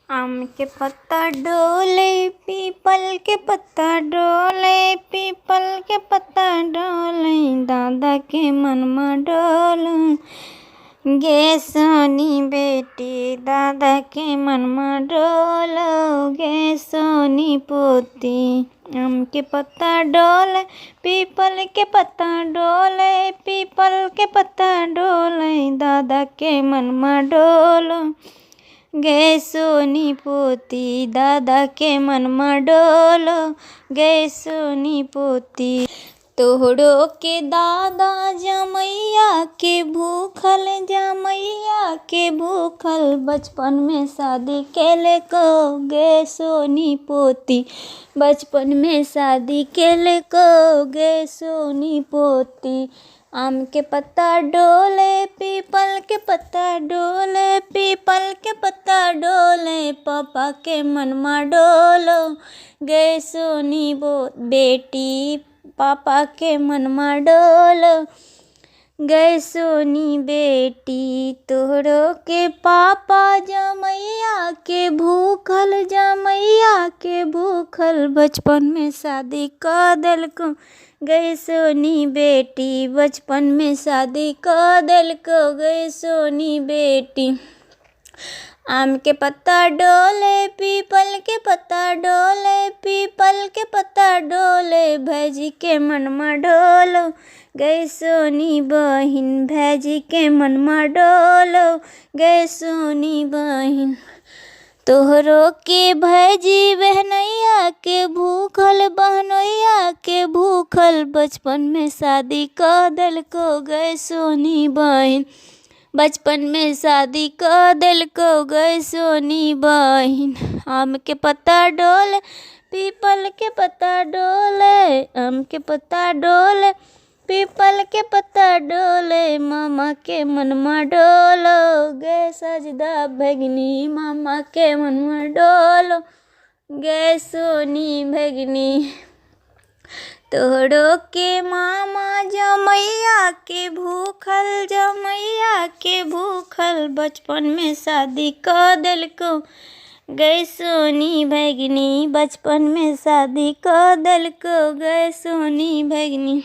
आम के पत्ता डोले, पीपल के पत्ता डोले, पीपल के पत्ता डोले, दादा के मनमा डोलो गे सोनी बेटी, दादा के मनमा डोलो गे सोनी पोती। आम के पत्ता डोले, पीपल के पत्ता डोले, पीपल के पत्ता डोले, दादा के मनमा डोलो गे सोनी पोती, दादा के मनमा डोलो गे सोनी पोती। तोहड़ो के दादा जमैया के भूखल, जमैया के भूखल, बचपन में शादी केले को गे सोनी पोती, बचपन में शादी केले को गे सोनी पोती। आम के पत्ता डोले, पीपल के पत्ता डोले, पीपल के पत्ता डोले, पापा के मनमा डोलो गे सोनी बेटी, पापा के मनमा डोलो गे सोनी बेटी। तोहरो के पापा जमैया के भूखल, जमैया के भूखल, बचपन में शादी कर देलको गे सोनी बेटी, बचपन में शादी कर देलको गे सोनी बेटी। आम के पत्ता डोले, पीपल के पत्ता डोले, पीपल के पत्ता डोले, भैजी के मनमा डोलो गे सोनी बहिन, भैजी के मनमा डोलो गे सोनी बहिन। तोहरो के भैजी बहनैया के भूखल, बहनैया के भूखल, बचपन में शादी कर देलको गे सोनी बहिन, बचपन में शादी कर देलको गे सोनी बहिन। आम के पत्ता डोले, पीपल के पत्ता डोले, आम के पत्ता डोले, पीपल के पत्ता डोले, मामा के मनमा डोलो गे सजदा भगनी, मामा के मनमा डोलो गे सोनी भगनी। तोहड़ो के मामा जमैया के भूखल, जमैया के भूखल, बचपन में शादी कर देलको गे सोनी भगनी, बचपन में शादी कर देलको गे सोनी भगनी।